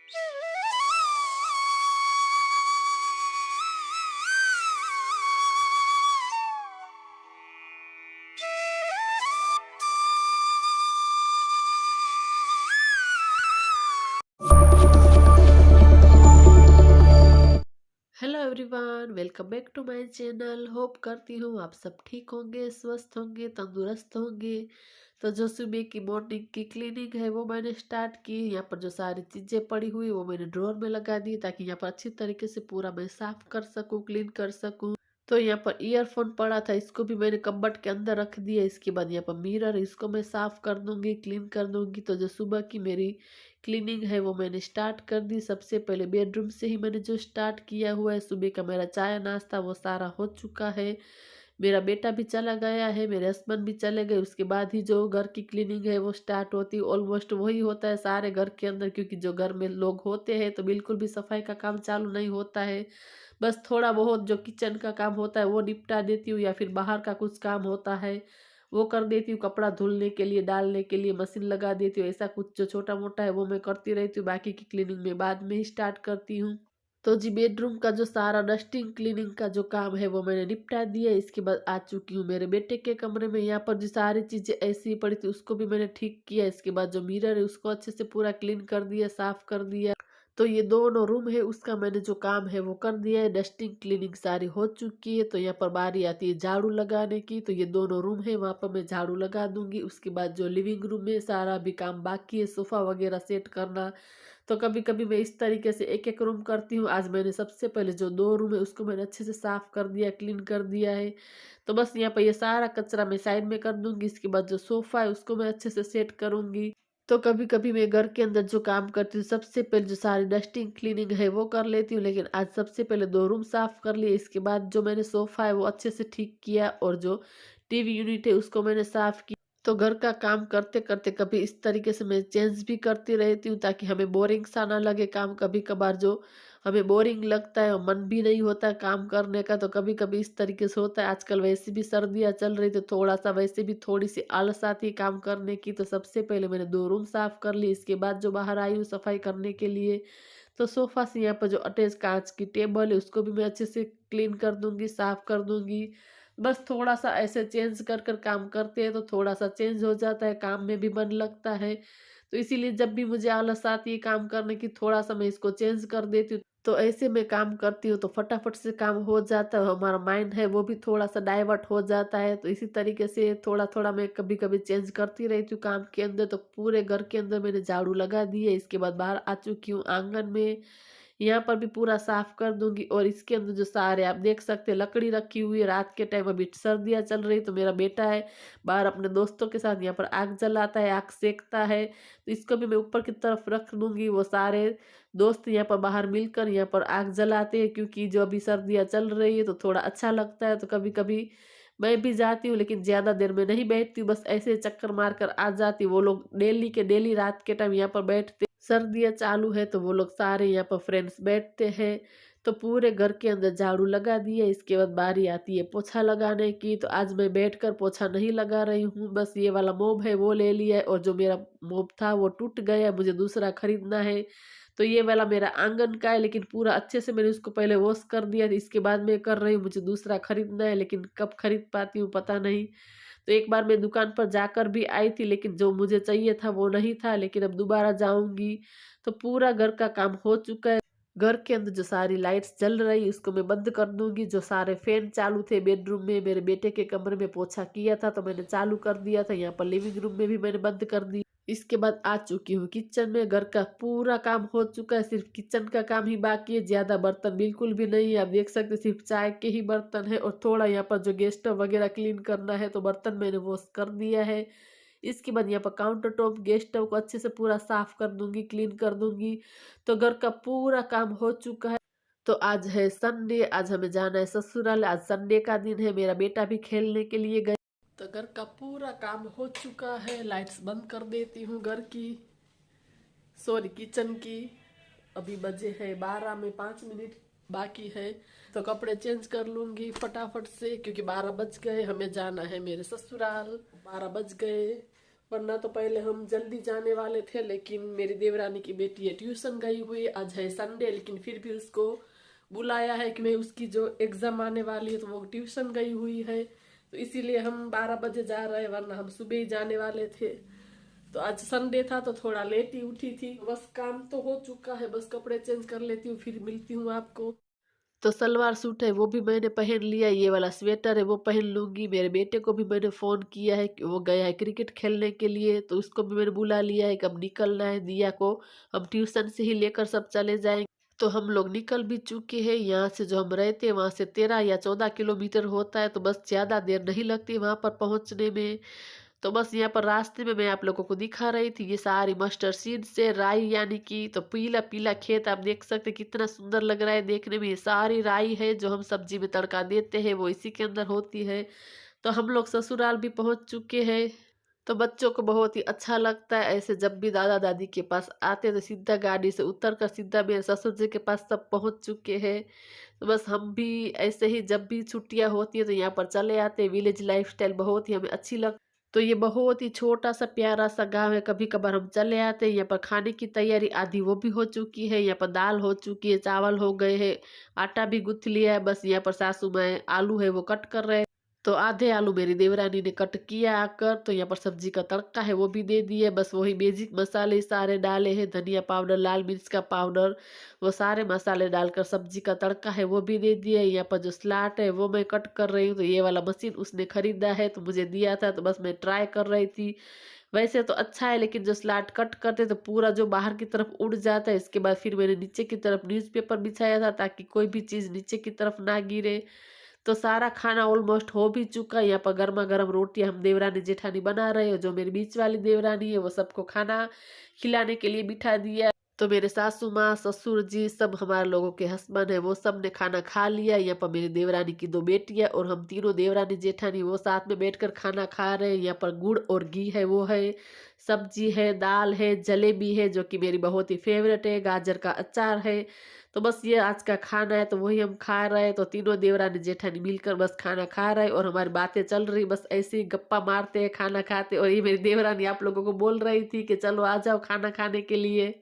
Hello everyone, welcome back to my channel. Hope करती हूँ आप सब ठीक होंगे, स्वस्थ होंगे, तंदुरुस्त होंगे। तो जो सुबह की मॉर्निंग की क्लीनिंग है वो मैंने स्टार्ट की। यहाँ पर जो सारी चीज़ें पड़ी हुई वो मैंने ड्रॉअर में लगा दी ताकि यहाँ पर अच्छी तरीके से पूरा मैं साफ कर सकूँ, क्लीन कर सकूँ। तो यहाँ पर ईयरफोन पड़ा था, इसको भी मैंने कबर्ड के अंदर रख दिया। इसके बाद यहाँ पर मिरर, इसको मैं साफ कर दूंगी, क्लीन कर दूंगी। तो जो सुबह की मेरी क्लीनिंग है वो मैंने स्टार्ट कर दी। सबसे पहले बेडरूम से ही मैंने जो स्टार्ट किया हुआ है। सुबह का मेरा चाय नाश्ता वो सारा हो चुका है। मेरा बेटा भी चला गया है, मेरे हस्बैंड भी चले गए। उसके बाद ही जो घर की क्लीनिंग है वो स्टार्ट होती है। ऑलमोस्ट वही होता है सारे घर के अंदर, क्योंकि जो घर में लोग होते हैं तो बिल्कुल भी सफाई का काम चालू नहीं होता है। बस थोड़ा बहुत जो किचन का काम होता है वो निपटा देती हूँ, या फिर बाहर का कुछ काम होता है वो कर देती हूँ। कपड़ा धुलने के लिए, डालने के लिए मशीन लगा देती हूँ। ऐसा कुछ जो छोटा मोटा है वो मैं करती रहती हूँ। बाकी की क्लीनिंग में बाद में ही स्टार्ट करती हूँ। तो जी बेडरूम का जो सारा डस्टिंग क्लीनिंग का जो काम है वो मैंने निपटा दिया। इसके बाद आ चुकी हूँ मेरे बेटे के कमरे में। यहाँ पर जो सारी चीज़ें ऐसी ही पड़ी थी उसको भी मैंने ठीक किया। इसके बाद जो मिरर है उसको अच्छे से पूरा क्लीन कर दिया, साफ कर दिया। तो ये दोनों रूम है उसका मैंने जो काम है वो कर दिया है। डस्टिंग क्लीनिंग सारी हो चुकी है। तो यहाँ पर बारी आती है झाड़ू लगाने की। तो ये दोनों रूम है, वहाँ पर मैं झाड़ू लगा दूंगी। उसके बाद जो लिविंग रूम में सारा भी काम बाकी है, सोफा वगैरह सेट करना। तो कभी कभी मैं इस तरीके से एक एक रूम करती हूँ। आज मैंने सबसे पहले जो दो रूम है उसको मैंने अच्छे से साफ कर दिया, क्लीन कर दिया है। तो बस यहाँ पर ये सारा कचरा मैं साइड में कर दूंगी। इसके बाद जो सोफा है उसको मैं अच्छे से सेट करूंगी। तो कभी कभी मैं घर के अंदर जो काम करती हूँ सबसे पहले जो सारी डस्टिंग क्लीनिंग है वो कर लेती हूँ, लेकिन आज सबसे पहले दो रूम साफ कर लिए। इसके बाद जो मैंने सोफा है वो अच्छे से ठीक किया, और जो टीवी यूनिट है उसको मैंने साफ किया। तो घर का काम करते करते कभी इस तरीके से मैं चेंज भी करती रहती हूँ ताकि हमें बोरिंग सा ना लगे काम। कभी कभार जो हमें बोरिंग लगता है और मन भी नहीं होता है काम करने का, तो कभी कभी इस तरीके से होता है। आजकल वैसे भी सर्दियाँ चल रही तो थोड़ा सा वैसे भी थोड़ी सी आलस आती है काम करने की। तो सबसे पहले मैंने दो रूम साफ कर ली। इसके बाद जो बाहर आई हूँ सफाई करने के लिए, तो सोफा से यहाँ पर जो अटैच कांच की टेबल है उसको भी मैं अच्छे से क्लीन कर दूंगी, साफ कर दूंगी। बस थोड़ा सा ऐसे चेंज कर कर काम करते हैं तो थोड़ा सा चेंज हो जाता है, काम में भी मन लगता है। तो इसीलिए जब भी मुझे आलस आती है काम करने की, थोड़ा सा मैं इसको चेंज कर देती हूँ। तो ऐसे में काम करती हूँ तो फटाफट से काम हो जाता है। हमारा माइंड है वो भी थोड़ा सा डाइवर्ट हो जाता है। तो इसी तरीके से थोड़ा थोड़ा मैं कभी कभी चेंज करती रहती हूँ काम के अंदर। तो पूरे घर के अंदर मैंने झाड़ू लगा दी है। इसके बाद बाहर आ चुकी हूँ आंगन में। यहाँ पर भी पूरा साफ कर दूंगी। और इसके अंदर जो सारे आप देख सकते हैं लकड़ी रखी हुई है। रात के टाइम अभी सर्दियाँ चल रही तो मेरा बेटा है बाहर अपने दोस्तों के साथ यहाँ पर आग जलाता है, आग सेकता है। तो इसको भी मैं ऊपर की तरफ रख दूंगी। वो सारे दोस्त यहाँ पर बाहर मिलकर यहाँ पर आग जलाते हैं, क्योंकि जो अभी सर्दियाँ चल रही है तो थोड़ा अच्छा लगता है। तो कभी कभी मैं भी जाती हूँ, लेकिन ज़्यादा देर में नहीं बैठती हूँ, बस ऐसे चक्कर मार कर आ जाती हूँ। वो लोग डेली के डेली रात के टाइम यहाँ पर बैठते। सर्दियाँ चालू है तो वो लोग सारे यहाँ पर फ्रेंड्स बैठते हैं। तो पूरे घर के अंदर झाड़ू लगा दिए। इसके बाद बारी आती है पोछा लगाने की। तो आज मैं बैठकर पोछा नहीं लगा रही हूँ, बस ये वाला मोब है वो ले लिया है। और जो मेरा मोब था वो टूट गया, मुझे दूसरा खरीदना है। तो ये वाला मेरा आंगन का है, लेकिन पूरा अच्छे से मैंने उसको पहले वॉश कर दिया। इसके बाद मैं कर रही हूँ, मुझे दूसरा खरीदना है, लेकिन कब खरीद पाती हूँ पता नहीं। तो एक बार मैं दुकान पर जाकर भी आई थी, लेकिन जो मुझे चाहिए था वो नहीं था, लेकिन अब दोबारा जाऊंगी। तो पूरा घर का काम हो चुका है। घर के अंदर जो सारी लाइट्स जल रही उसको मैं बंद कर दूंगी। जो सारे फैन चालू थे बेडरूम में, मेरे बेटे के कमरे में पोछा किया था तो मैंने चालू कर दिया था। यहाँ पर लिविंग रूम में भी मैंने बंद कर दी। इसके बाद आ चुकी हूँ किचन में। घर का पूरा काम हो चुका है, सिर्फ किचन का काम ही बाकी है। ज्यादा बर्तन बिल्कुल भी नहीं है, आप देख सकते हैं, सिर्फ चाय के ही बर्तन है। और थोड़ा यहाँ पर जो गैस स्टोव वगैरह क्लीन करना है तो बर्तन मैंने वॉश कर दिया है। इसके बाद यहाँ पर काउंटर टॉप, गैस स्टोव को अच्छे से पूरा साफ कर दूंगी, क्लीन कर दूंगी। तो घर का पूरा काम हो चुका है। तो आज है संडे, आज हमें जाना है ससुराल। आज संडे का दिन है, मेरा बेटा भी खेलने के लिए गया। तो घर का पूरा काम हो चुका है। लाइट्स बंद कर देती हूँ घर की, सॉरी किचन की। अभी बजे है 12, में 5 मिनट बाकी है। तो कपड़े चेंज कर लूंगी फटाफट से, क्योंकि 12 बज गए, हमें जाना है मेरे ससुराल। 12 बज गए। वरना तो पहले हम जल्दी जाने वाले थे, लेकिन मेरी देवरानी की बेटी है ट्यूशन गई हुई, आज है संडे, लेकिन फिर भी उसको बुलाया है कि मैं उसकी जो एग्जाम आने वाली है तो वो ट्यूशन गई हुई है, तो इसीलिए हम 12 बजे जा रहे हैं, वरना हम सुबह ही जाने वाले थे। तो आज संडे था तो थोड़ा लेट ही उठी थी। बस काम तो हो चुका है, बस कपड़े चेंज कर लेती हूँ, फिर मिलती हूँ आपको। तो सलवार सूट है वो भी मैंने पहन लिया, ये वाला स्वेटर है वो पहन लूंगी। मेरे बेटे को भी मैंने फोन किया है कि वो गया है क्रिकेट खेलने के लिए, तो उसको भी मैंने बुला लिया है कि अब निकलना है। दिया को हम ट्यूशन से ही लेकर सब चले जाएंगे। तो हम लोग निकल भी चुके हैं। यहाँ से जो हम रहते हैं वहाँ से 13 या 14 किलोमीटर होता है, तो बस ज़्यादा देर नहीं लगती वहाँ पर पहुँचने में। तो बस यहाँ पर रास्ते में मैं आप लोगों को दिखा रही थी, ये सारी मस्टर्ड सीड से राई, यानी कि तो पीला पीला खेत आप देख सकते हैं कितना सुंदर लग रहा है देखने में। ये सारी राई है जो हम सब्जी में तड़का देते हैं, वो इसी के अंदर होती है। तो हम लोग ससुराल भी पहुंच चुके हैं। तो बच्चों को बहुत ही अच्छा लगता है ऐसे, जब भी दादा दादी के पास आते हैं तो सीधा गाड़ी से उतर कर सीधा मेरे ससुर जी के पास सब पहुंच चुके हैं। तो बस हम भी ऐसे ही जब भी छुट्टियां होती है तो यहाँ पर चले आते हैं। विलेज लाइफस्टाइल बहुत ही हमें अच्छी लगती। तो ये बहुत ही छोटा सा प्यारा सा गांव है, कभी कभार हम चले आते हैं। यहाँ पर खाने की तैयारी आधी वो भी हो चुकी है, यहाँ पर दाल हो चुकी है, चावल हो गए हैं, आटा भी गूंथ लिया है। बस यहाँ पर सासू माँ आलू है वो कट कर रहे हैं। तो आधे आलू मेरी देवरानी ने कट किया आकर, तो यहाँ पर सब्जी का तड़का है वो भी दे दिए। बस वही बेसिक मसाले सारे डाले हैं, धनिया पाउडर, लाल मिर्च का पाउडर, वो सारे मसाले डालकर सब्जी का तड़का है वो भी दे दिए। यहाँ पर जो सलाद है वो मैं कट कर रही हूँ, तो ये वाला मशीन उसने खरीदा है तो मुझे दिया था, तो बस मैं ट्राई कर रही थी। वैसे तो अच्छा है, लेकिन जो सलाद कट करते तो पूरा जो बाहर की तरफ उड़ जाता है। इसके बाद फिर मैंने नीचे की तरफ न्यूज़पेपर बिछाया था ताकि कोई भी चीज़ नीचे की तरफ ना गिरे। तो सारा खाना ऑलमोस्ट हो भी चुका है। यहाँ पर गर्मा गर्म रोटी हम देवरानी जेठानी बना रहे हो, जो मेरी बीच वाली देवरानी है वो सबको खाना खिलाने के लिए बिठा दिया। तो मेरे सासू माँ, ससुर जी, सब हमारे लोगों के हस्बैंड है वो सब ने खाना खा लिया। यहाँ पर मेरी देवरानी की 2 बेटियां और हम तीनों देवरानी जेठानी वो साथ में बैठकर खाना खा रहे हैं। यहाँ पर गुड़ और घी है वो है, सब्जी है, दाल है, जलेबी है जो कि मेरी बहुत ही फेवरेट है, गाजर का अचार है। तो बस ये आज का खाना है, तो वही हम खा रहे हैं। तो तीनों देवरानी जेठानी मिलकर बस खाना खा रहे हैं और हमारी बातें चल रही, बस ऐसे ही गप्पा मारते हैं खाना खाते। और ये मेरी देवरानी आप लोगों को बोल रही थी कि चलो आ जाओ खाना खाने के लिए।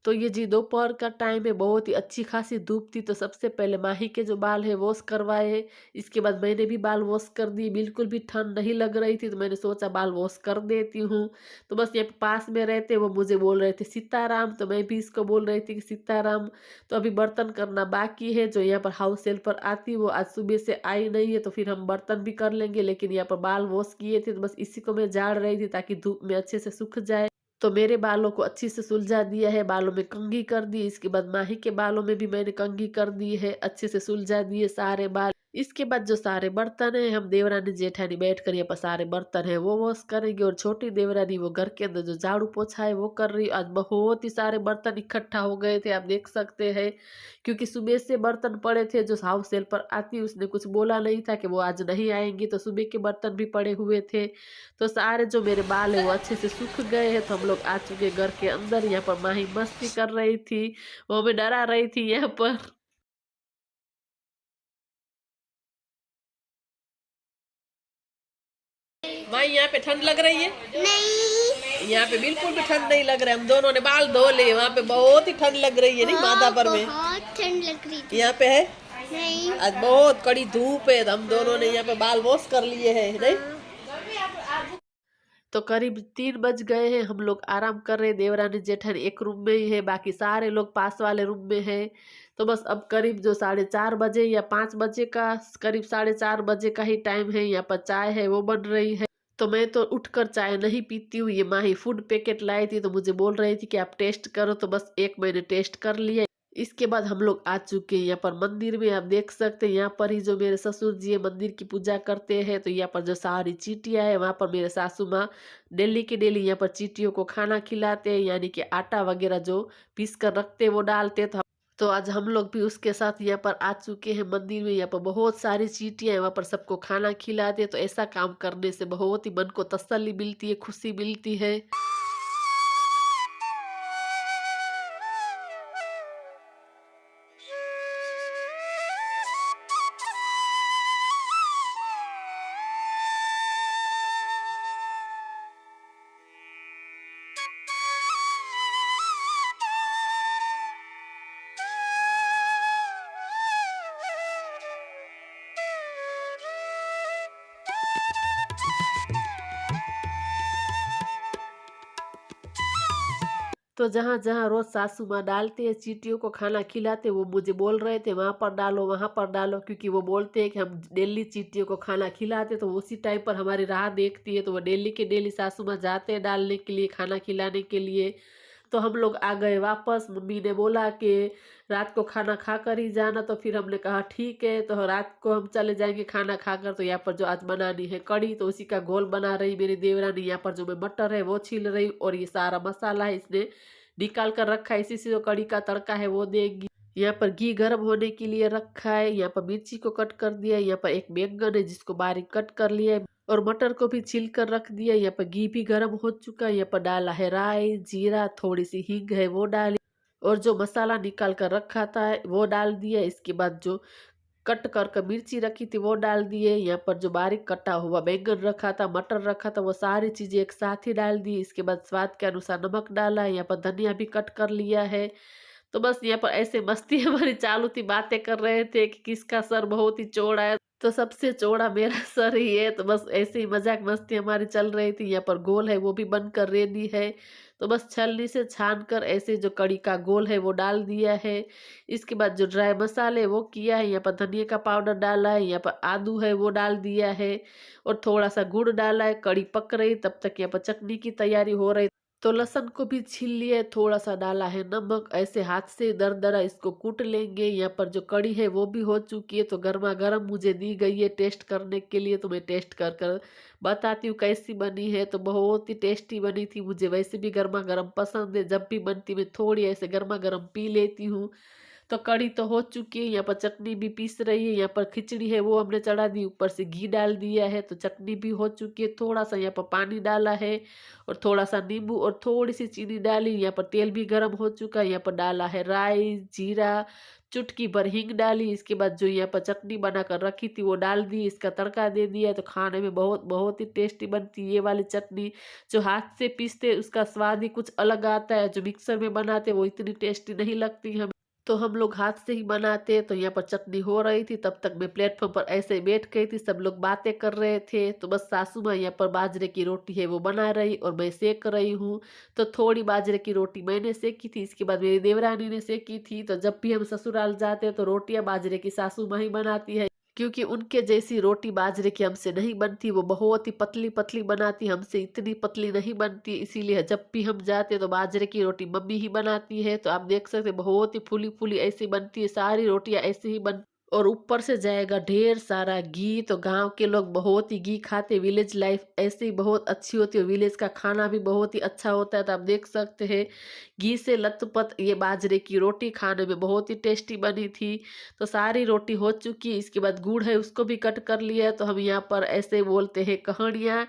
तो ये जी दोपहर का टाइम है, बहुत ही अच्छी खासी धूप थी। तो सबसे पहले माही के जो बाल है वॉश करवाए, इसके बाद मैंने भी बाल वॉश कर दिए। बिल्कुल भी ठंड नहीं लग रही थी तो मैंने सोचा बाल वॉश कर देती हूँ। तो बस ये पास में रहते वो मुझे बोल रहे थे सीताराम, तो मैं भी इसको बोल रही थी कि सीताराम। तो अभी बर्तन करना बाकी है, जो यहाँ पर हाउस हेल्पर आती वो आज सुबह से आई नहीं है, तो फिर हम बर्तन भी कर लेंगे। लेकिन यहाँ पर बाल वॉश किए थे तो बस इसी को मैं झाड़ रही थी ताकि धूप में अच्छे से सूख जाए। तो मेरे बालों को अच्छी से सुलझा दिया है, बालों में कंघी कर दी। इसके बाद माही के बालों में भी मैंने कंघी कर दी है, अच्छे से सुलझा दिए सारे बाल। इसके बाद जो सारे बर्तन है हम देवरानी जेठानी बैठ कर यहाँ पर सारे बर्तन है वो वॉश करेंगे, और छोटी देवरानी वो घर के अंदर जो झाड़ू पोछा है वो कर रही है। आज बहुत ही सारे बर्तन इकट्ठा हो गए थे, आप देख सकते हैं, क्योंकि सुबह से बर्तन पड़े थे। जो हाउस हेल्पर आती उसने कुछ बोला नहीं था कि वो आज नहीं आएंगी, तो सुबह के बर्तन भी पड़े हुए थे। तो सारे जो मेरे बाल है वो अच्छे से सूख गए हैं। तो हम लोग आ चुके घर के अंदर। यहाँ पर माही मस्ती कर रही थी, वो हमें डरा रही थी यहाँ पर। माही यहाँ पे ठंड लग रही है? नहीं, यहाँ पे बिल्कुल भी ठंड नहीं लग रहा है। हम दोनों ने बाल धो लिए, वहाँ पे बहुत ही ठंड लग रही है नहीं माधापुर में? बहुत ठंड लग रही थी। यहाँ पे है नहीं, आज बहुत कड़ी धूप है, तो हम दोनों ने यहाँ पे बाल वॉश कर लिए हैं नहीं। तो करीब 3 बज गए हैं, हम लोग आराम कर रहे हैं। देवरानी जेठानी एक रूम में ही है, बाकी सारे लोग पास वाले रूम में हैं। तो बस अब करीब जो 4:30 बजे या 5 बजे का, करीब 4:30 बजे का ही टाइम है। यहाँ पर चाय है वो बन रही है। तो मैं तो उठकर चाय नहीं पीती हूँ। ये माही फूड पैकेट लाई थी तो मुझे बोल रही थी कि आप टेस्ट करो, तो बस एक मैंने टेस्ट कर लिया। इसके बाद हम लोग आ चुके हैं यहाँ पर मंदिर में। आप देख सकते हैं यहाँ पर ही जो मेरे ससुर जी है मंदिर की पूजा करते हैं। तो यहाँ पर जो सारी चीटियाँ है वहाँ पर मेरे सासू माँ डेली की डेली यहाँ पर चीटियों को खाना खिलाते हैं, यानी कि आटा वगैरह जो पीस कर रखते हैं वो डालते हैं। तो आज हम लोग भी उसके साथ यहाँ पर आ चुके हैं मंदिर में। यहाँ पर बहुत सारी चीटियाँ हैं, वहाँ पर सबको खाना खिलाते हैं। तो ऐसा काम करने से बहुत ही मन को तसल्ली मिलती है, खुशी मिलती है। तो जहाँ-जहाँ रोज़ सासू माँ डालते हैं चींटियों को खाना खिलाते, वो मुझे बोल रहे थे वहाँ पर डालो, क्योंकि वो बोलते हैं कि हम डेली चींटियों को खाना खिलाते, तो उसी टाइम पर हमारी राह देखती है, तो वो डेली के डेली सासू माँ जाते हैं डालने के लिए, खाना खिलाने के लिए। तो हम लोग आ गए वापस, मम्मी ने बोला कि रात को खाना खाकर ही जाना, तो फिर हमने कहा ठीक है, तो रात को हम चले जाएँगे खाना खाकर। तो यहाँ पर जो आज बनानी है कढ़ी, तो उसी का घोल बना रही मेरी देवरानी। यहाँ पर जो मैं मटर है वो छील रही, और ये सारा मसाला है इसने निकाल कर रखा है, इसी से जो कढ़ी का तड़का है वो देंगी। यहाँ पर घी गर्म होने के लिए रखा है, यहाँ पर मिर्ची को कट कर दिया है, यहाँ पर एक बैंगन है जिसको बारीक कट कर लिया है, और मटर को भी छील कर रख दिया। यहाँ पर घी भी गर्म हो चुका है, यहाँ पर डाला है राई, जीरा, थोड़ी सी हींग है वो डाली, और जो मसाला निकाल कर रखा था वो डाल दिया। इसके बाद जो कट कर मिर्ची रखी थी वो डाल दिए, यहाँ पर जो बारीक कटा हुआ बैंगन रखा था, मटर रखा था, वो सारी चीज़ें एक साथ ही डाल दी। इसके बाद स्वाद के अनुसार नमक डाला है, यहाँ पर धनिया भी कट कर लिया है। तो बस यहाँ पर ऐसे मस्ती हमारी चालू थी, बातें कर रहे थे कि किसका सर बहुत ही चौड़ा है, तो सबसे चौड़ा मेरा सर ही है। तो बस ऐसे ही मजाक मस्ती हमारी चल रही थी। यहाँ पर गोल है वो भी बनकर रेडी है, तो बस छलनी से छान कर ऐसे जो कड़ी का गोल है वो डाल दिया है। इसके बाद जो ड्राई मसाले वो किया है, यहाँ पर धनिया का पाउडर डाला है, यहाँ पर आदू है वो डाल दिया है, और थोड़ा सा गुड़ डाला है। कड़ी पक रही तब तक यहाँ पर चटनी की तैयारी हो रही, तो लहसुन को भी छील लिए, थोड़ा-सा डाला है नमक, ऐसे हाथ से दरदरा इसको कूट लेंगे। यहाँ पर जो कढ़ी है वो भी हो चुकी है, तो गरमा-गरम मुझे दी गई है टेस्ट करने के लिए, तो मैं टेस्ट कर कर बताती हूँ कैसी बनी है। तो बहुत ही टेस्टी बनी थी, मुझे वैसे भी गरमा-गरम पसंद है, जब भी बनती मैं थोड़ी ऐसे गरमा-गरम पी लेती हूँ। तो कढ़ी तो हो चुकी है, यहाँ पर चटनी भी पीस रही है, यहाँ पर खिचड़ी है वो हमने चढ़ा दी, ऊपर से घी डाल दिया है, तो चटनी भी हो चुकी है। थोड़ा-सा यहाँ पर पानी डाला है, और थोड़ा-सा नींबू और थोड़ी-सी चीनी डाली। यहाँ पर तेल भी गरम हो चुका है, यहाँ पर डाला है राई, जीरा, चुटकी भर हींग डाली। इसके बाद जो यहाँ पर चटनी बनाकर रखी थी वो डाल दी, इसका तड़का दे दिया। तो खाने में बहुत बहुत ही टेस्टी बनती है ये वाली चटनी। जो हाथ से पीसते उसका स्वाद ही कुछ अलग आता है, जो मिक्सर में बनाते वो इतनी टेस्टी नहीं लगती हमें। तो हम लोग हाथ से ही बनाते हैं। तो यहाँ पर चटनी हो रही थी, तब तक मैं प्लेटफॉर्म पर ऐसे ही बैठ गई थी, सब लोग बातें कर रहे थे। तो बस सासू माँ यहाँ पर बाजरे की रोटी है वो बना रही, और मैं सेक रही हूँ। तो थोड़ी बाजरे की रोटी मैंने सेकी थी, इसके बाद मेरी देवरानी ने सेकी थी। तो जब भी हम ससुराल जाते हैं तो रोटियां बाजरे की सासू माँ ही बनाती है, क्योंकि उनके जैसी रोटी बाजरे की हमसे नहीं बनती। वो बहुत ही पतली-पतली बनाती, हमसे इतनी पतली नहीं बनती। इसीलिए जब भी हम जाते हैं तो बाजरे की रोटी मम्मी ही बनाती है। तो आप देख सकते हैं बहुत ही फूली-फूली ऐसी बनती है, सारी रोटियाँ ऐसे ही बन, और ऊपर से जाएगा ढेर सारा घी। तो गाँव के लोग बहुत ही घी खाते, विलेज लाइफ ऐसे ही बहुत अच्छी होती है, विलेज का खाना भी बहुत ही अच्छा होता है। तो आप देख सकते हैं घी से लथपथ ये बाजरे की रोटी खाने में बहुत ही टेस्टी बनी थी। तो सारी रोटी हो चुकी है, इसके बाद गुड़ है उसको भी कट कर लिया है। तो हम यहाँ पर ऐसे बोलते हैं कहानियाँ,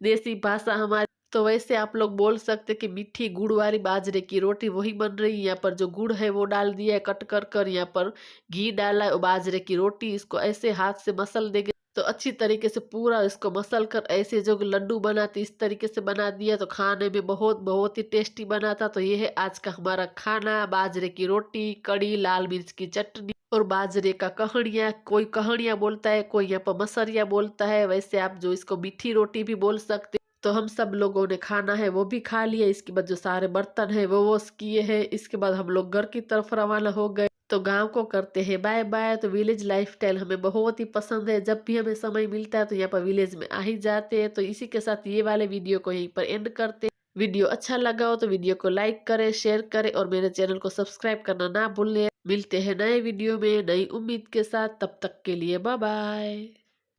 देसी भाषा हमारी। तो वैसे आप लोग बोल सकते हैं कि मीठी गुड़ वाली बाजरे की रोटी वही बन रही है। यहाँ पर जो गुड़ है वो डाल दिया है कट कर कर, यहाँ पर घी डाला है, और बाजरे की रोटी इसको ऐसे हाथ से मसल देंगे, तो अच्छी तरीके से पूरा इसको मसल कर ऐसे जो लड्डू बनाते इस तरीके से बना दिया। तो खाने में बहुत बहुत ही टेस्टी बना था। तो ये है आज का हमारा खाना, बाजरे की रोटी, कड़ी, लाल मिर्च की चटनी, और बाजरे का कहानियाँ। कोई कहानियाँ बोलता है, कोई यहाँ पर मसरिया बोलता है, वैसे आप जो इसको मीठी रोटी भी बोल सकते। तो हम सब लोगों ने खाना है वो भी खा लिया, इसके बाद जो सारे बर्तन है वो वॉश किए हैं। इसके बाद हम लोग घर की तरफ रवाना हो गए। तो गांव को करते हैं बाय बाय। तो विलेज लाइफस्टाइल हमें बहुत ही पसंद है, जब भी हमें समय मिलता है तो यहाँ पर विलेज में आ ही जाते हैं। तो इसी के साथ ये वाले वीडियो को यहीं पर एंड करते हैं। वीडियो अच्छा लगा हो तो वीडियो को लाइक करें, शेयर करें, और मेरे चैनल को सब्सक्राइब करना ना भूलें। मिलते हैं नए वीडियो में नई उम्मीद के साथ, तब तक के लिए बाय बाय।